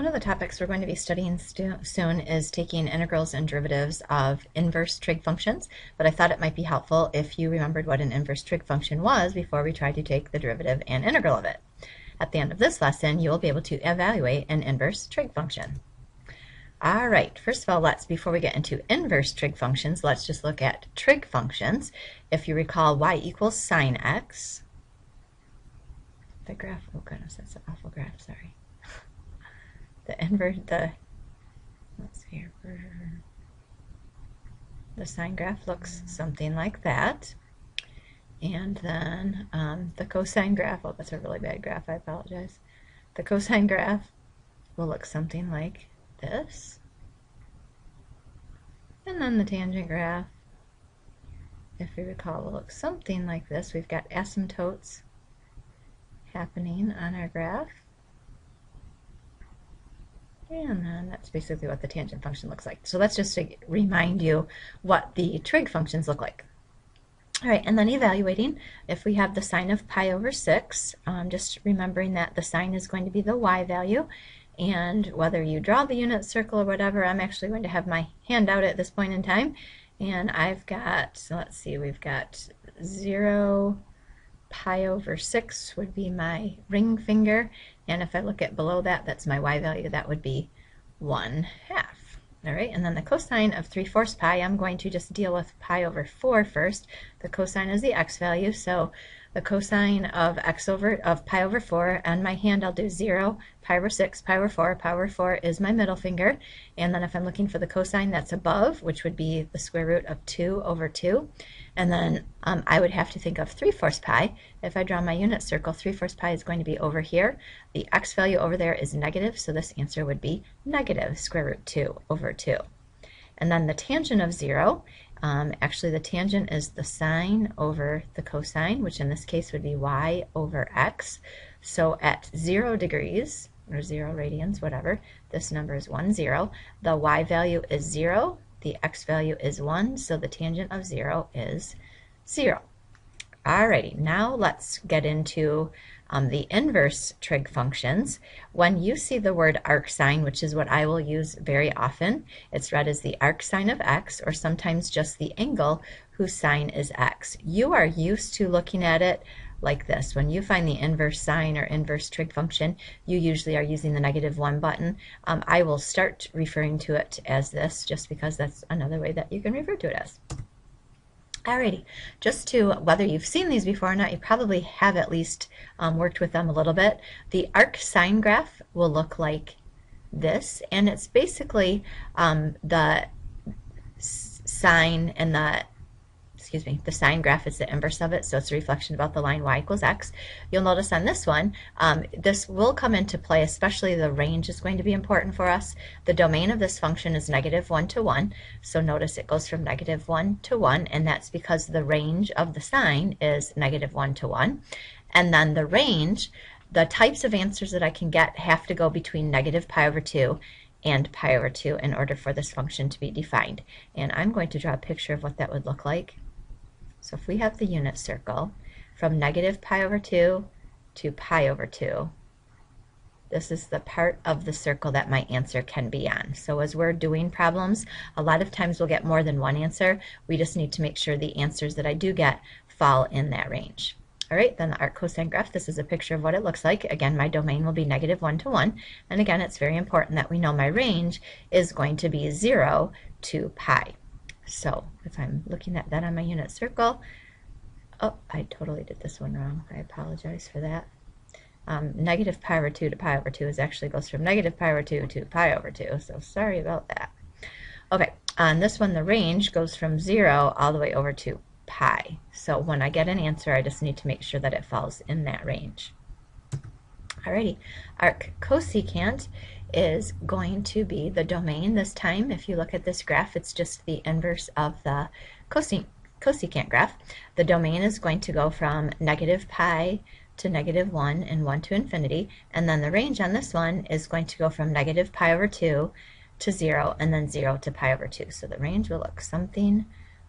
One of the topics we're going to be studying soon is taking integrals and derivatives of inverse trig functions, but I thought it might be helpful if you remembered what an inverse trig function was before we tried to take the derivative and integral of it. At the end of this lesson, you will be able to evaluate an inverse trig function. All right, first of all, before we get into inverse trig functions, let's just look at trig functions. If you recall, y equals sine x. The graph, oh goodness, that's an awful graph, sorry. Let's see here, the sine graph looks something like that. And then the cosine graph, oh, that's a really bad graph, I apologize. The cosine graph will look something like this. And then the tangent graph, if we recall, will look something like this. We've got asymptotes happening on our graph. And then that's basically what the tangent function looks like. So that's just to remind you what the trig functions look like. All right, and then evaluating, if we have the sine of pi over 6, just remembering that the sine is going to be the y value, and whether you draw the unit circle or whatever, I'm actually going to have my hand out at this point in time, and I've got, so let's see, we've got 0 pi over 6 would be my ring finger, and if I look at below that, that's my y value, that would be 1/2. All right, and then the cosine of 3/4 pi, I'm going to just deal with pi over 4 first. The cosine is the x value, so the cosine of pi over 4, on my hand I'll do 0, pi over 6, pi over 4. Pi over 4 is my middle finger, and then if I'm looking for the cosine that's above, which would be the square root of 2 over 2, and then I would have to think of 3/4 pi. If I draw my unit circle, 3/4 pi is going to be over here. The x value over there is negative, so this answer would be negative square root 2 over 2. And then the tangent of 0, actually the tangent is the sine over the cosine, which in this case would be y over x. So at 0 degrees, or 0 radians, whatever, this number is 1, 0. The y value is 0. The x value is 1, so the tangent of 0 is 0. Alrighty, now let's get into the inverse trig functions. When you see the word arcsine, which is what I will use very often, it's read as the arcsine of x, or sometimes just the angle whose sine is x. You are used to looking at it like this. When you find the inverse sine or inverse trig function, you usually are using the -1 button. I will start referring to it as this, just because that's another way that you can refer to it as. Alrighty, just to, whether you've seen these before or not, you probably have at least worked with them a little bit. The arcsine graph will look like this, and it's basically the sine and the sine graph is the inverse of it, so it's a reflection about the line y equals x. You'll notice on this one, this will come into play, especially the range is going to be important for us. The domain of this function is -1 to 1, so notice it goes from -1 to 1, and that's because the range of the sine is -1 to 1. And then the range, the types of answers that I can get have to go between -pi/2 and pi/2 in order for this function to be defined. And I'm going to draw a picture of what that would look like. So if we have the unit circle from -pi/2 to pi/2, this is the part of the circle that my answer can be on. So as we're doing problems, a lot of times we'll get more than one answer. We just need to make sure the answers that I do get fall in that range. All right, then the arc cosine graph, this is a picture of what it looks like. Again, my domain will be -1 to 1. And again, it's very important that we know my range is going to be 0 to pi. So if I'm looking at that on my unit circle, oh, I totally did this one wrong. I apologize for that. -pi/2 to pi/2 is actually goes from -pi/2 to pi/2, so sorry about that. Okay, on this one, the range goes from 0 all the way over to pi. So when I get an answer, I just need to make sure that it falls in that range. Alrighty, arc cosecant is going to be the domain this time. If you look at this graph, it's just the inverse of the cosecant graph. The domain is going to go from -pi to -1 and 1 to infinity, and then the range on this one is going to go from -pi/2 to 0 and then 0 to pi/2. So the range will look something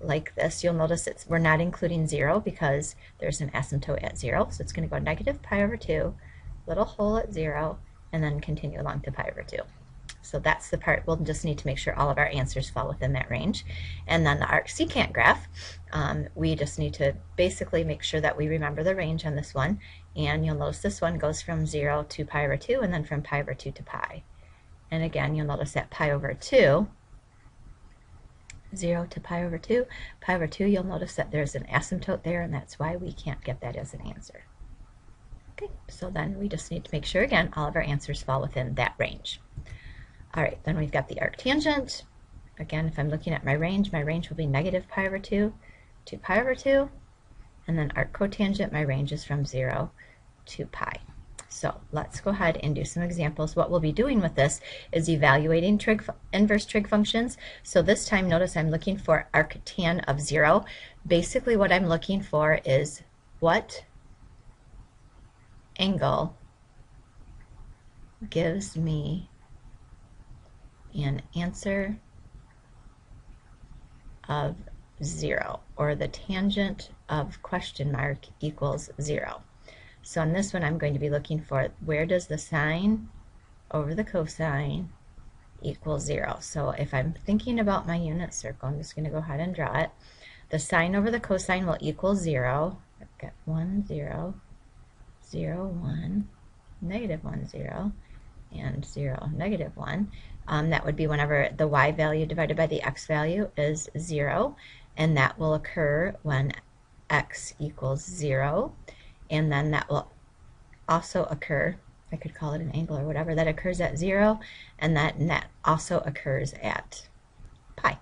like this. You'll notice we're not including 0 because there's an asymptote at 0, so it's going to go -pi/2, little hole at 0, and then continue along to pi over 2. So that's the part. We'll just need to make sure all of our answers fall within that range. And then the arcsecant graph, we just need to basically make sure that we remember the range on this one. And you'll notice this one goes from 0 to pi over 2, and then from pi over 2 to pi. And again, you'll notice that pi over 2, 0 to pi over 2, you'll notice that there's an asymptote there, and that's why we can't get that as an answer. Okay, so then we just need to make sure, again, all of our answers fall within that range. All right, then we've got the arctangent. Again, if I'm looking at my range will be negative pi over 2 to pi over 2. And then arccotangent, my range is from 0 to pi. So let's go ahead and do some examples. What we'll be doing with this is evaluating inverse trig functions. So this time, notice I'm looking for arctan of 0. Basically, what I'm looking for is what angle gives me an answer of 0, or the tangent of question mark equals 0. So on this one, I'm going to be looking for where does the sine over the cosine equal 0. So if I'm thinking about my unit circle, I'm just going to go ahead and draw it. The sine over the cosine will equal 0. I've got 1, 0, 0, 1, negative 1, 0, and 0, negative 1. That would be whenever the y value divided by the x value is 0, and that will occur when x equals 0, and then that will also occur, I could call it an angle or whatever, that occurs at 0, and that also occurs at pi.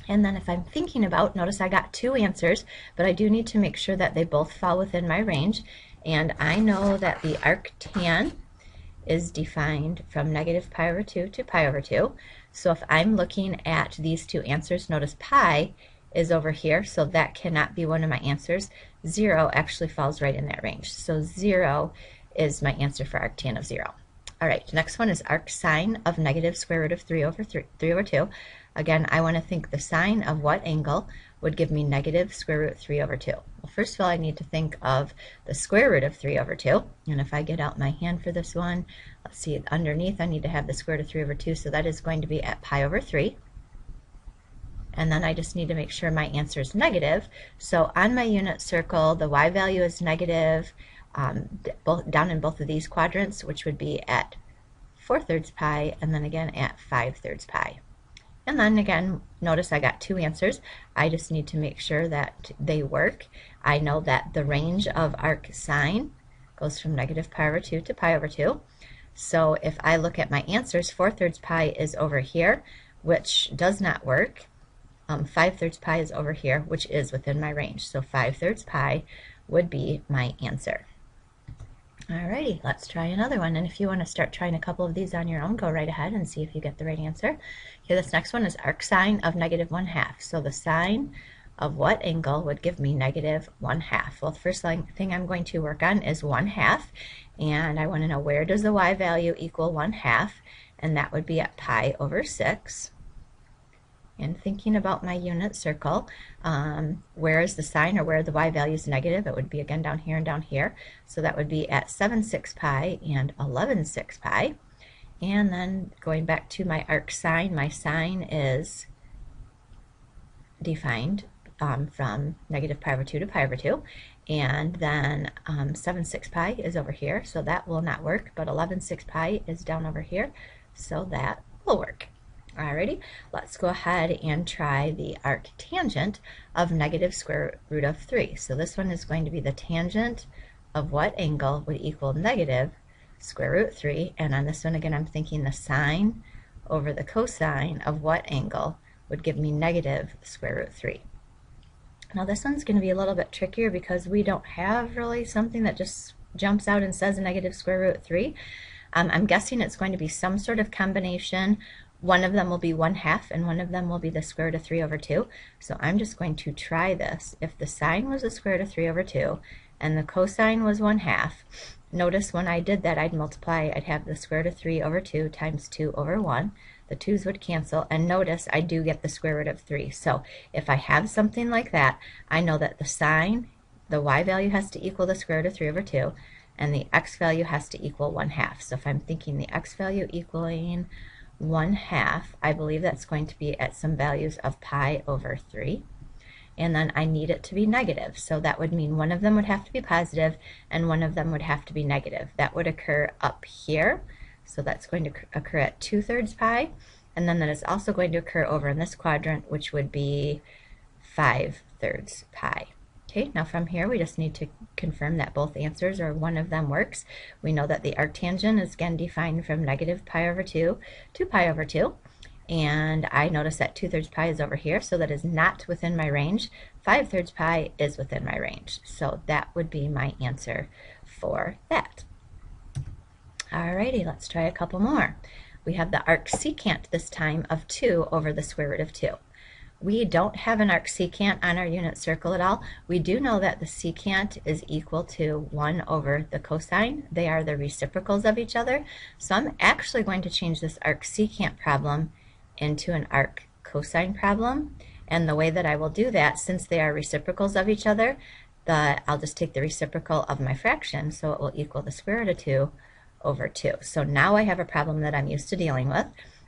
And then if I'm thinking about, notice I got 2 answers, but I do need to make sure that they both fall within my range, and I know that the arctan is defined from negative pi over 2 to pi over 2. So if I'm looking at these 2 answers, notice pi is over here, so that cannot be one of my answers. 0 actually falls right in that range. So 0 is my answer for arctan of 0. All right, next one is arcsine of negative square root of 3 over 2. Again, I want to think the sine of what angle would give me negative square root 3 over 2. Well, first of all, I need to think of the square root of 3 over 2. And if I get out my hand for this one, let's see, underneath I need to have the square root of 3 over 2, so that is going to be at pi over 3. And then I just need to make sure my answer is negative. So on my unit circle, the y value is negative, down in both of these quadrants, which would be at 4/3 pi, and then again at 5/3 pi. And then again, notice I got 2 answers. I just need to make sure that they work. I know that the range of arcsine goes from negative pi over 2 to pi over 2. So if I look at my answers, 4/3 pi is over here, which does not work. 5/3 pi is over here, which is within my range. So 5/3 pi would be my answer. Alrighty, let's try another one. And if you want to start trying a couple of these on your own, go right ahead and see if you get the right answer. Okay, this next one is arcsine of negative 1/2. So the sine of what angle would give me negative 1/2? Well, the first thing I'm going to work on is 1/2. And I want to know, where does the y value equal 1/2? And that would be at pi over 6. And thinking about my unit circle, where is the sine, or where the y value is negative? It would be again down here and down here. So that would be at 7/6 pi and 11/6 pi. And then going back to my arcsine, my sine is defined from negative pi over 2 to pi over 2. And then 7/6 pi is over here, so that will not work. But 11/6 pi is down over here, so that will work. Alrighty, let's go ahead and try the arctangent of negative square root of 3. So this one is going to be the tangent of what angle would equal negative square root 3. And on this one, again, I'm thinking the sine over the cosine of what angle would give me negative square root 3. Now this one's going to be a little bit trickier because we don't have really something that just jumps out and says negative square root 3. I'm guessing it's going to be some sort of combination. One of them will be 1/2 and one of them will be the square root of 3 over 2. So I'm just going to try this. If the sine was the square root of 3 over 2 and the cosine was 1/2, notice when I did that I'd multiply, I'd have the square root of 3 over 2 times 2 over 1. The 2's would cancel, and notice I do get the square root of 3. So if I have something like that, I know that the sine, the y value has to equal the square root of 3 over 2, and the x value has to equal 1/2. So if I'm thinking the x value equaling 1/2, I believe that's going to be at some values of pi over 3. And then I need it to be negative. So that would mean one of them would have to be positive and one of them would have to be negative. That would occur up here. So that's going to occur at 2/3 pi. And then that is also going to occur over in this quadrant, which would be 5/3 pi. Okay, now from here we just need to confirm that both answers or one of them works. We know that the arctangent is again defined from negative pi over 2 to pi over 2. And I notice that 2/3 pi is over here, so that is not within my range. 5/3 pi is within my range. So that would be my answer for that. Alrighty, let's try a couple more. We have the arcsecant this time of 2 over the square root of 2. We don't have an arcsecant on our unit circle at all. We do know that the secant is equal to 1 over the cosine. They are the reciprocals of each other. So I'm actually going to change this arcsecant problem into an arc cosine problem. And the way that I will do that, since they are reciprocals of each other, I'll just take the reciprocal of my fraction, so it will equal the square root of 2 over 2. So now I have a problem that I'm used to dealing with.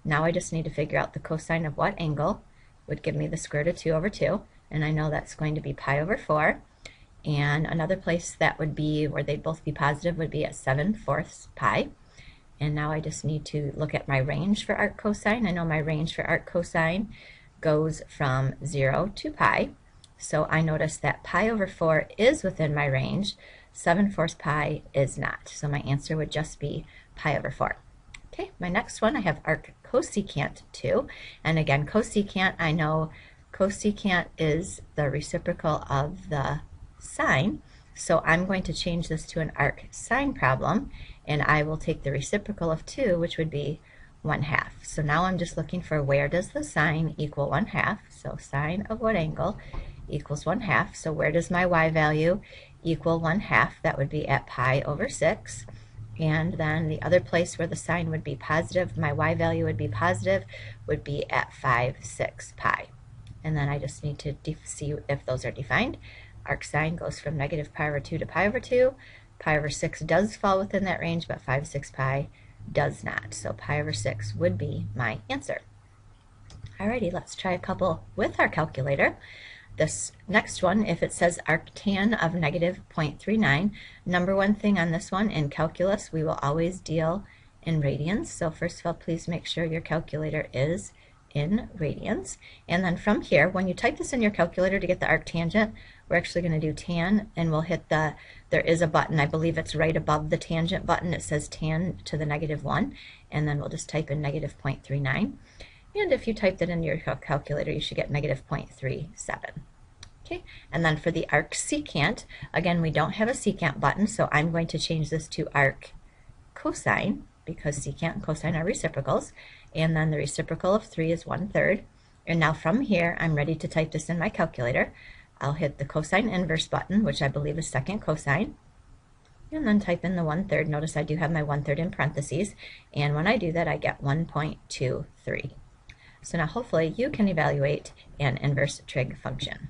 Now I just need to figure out the cosine of what angle would give me the square root of 2 over 2, and I know that's going to be pi over 4. And another place that would be where they'd both be positive would be at 7/4 pi. And now I just need to look at my range for arc cosine. I know my range for arc cosine goes from 0 to pi. So I notice that pi over 4 is within my range. 7/4 pi is not. So my answer would just be pi over 4. Okay, my next one, I have arc cosecant 2. And again, cosecant, I know cosecant is the reciprocal of the sine. So I'm going to change this to an arc sine problem, and I will take the reciprocal of 2, which would be 1/2. So now I'm just looking for where does the sine equal 1/2. So sine of what angle equals 1/2. So where does my y value equal 1/2? That would be at pi over 6. And then the other place where the sine would be positive, my y value would be positive, would be at 5/6 pi. And then I just need to see if those are defined. Arc sine goes from negative pi over 2 to pi over 2. Pi over 6 does fall within that range, but 5/6 pi does not. So pi over 6 would be my answer. Alrighty, let's try a couple with our calculator. This next one, if it says arctan of negative 0.39, number one thing on this one, in calculus, we will always deal in radians. So first of all, please make sure your calculator is in radians. And then from here, when you type this in your calculator to get the arctangent, we're actually going to do tan, and we'll hit there is a button, I believe it's right above the tangent button, it says tan to the -1, and then we'll just type in negative 0.39. And if you typed it into your calculator, you should get negative 0.37. Okay, and then for the arcsecant, again, we don't have a secant button, so I'm going to change this to arc cosine, because secant and cosine are reciprocals, and then the reciprocal of 3 is 1/3. And now from here, I'm ready to type this in my calculator. I'll hit the cosine inverse button, which I believe is second cosine, and then type in the 1/3. Notice I do have my 1/3 in parentheses, and when I do that, I get 1.23. So now hopefully you can evaluate an inverse trig function.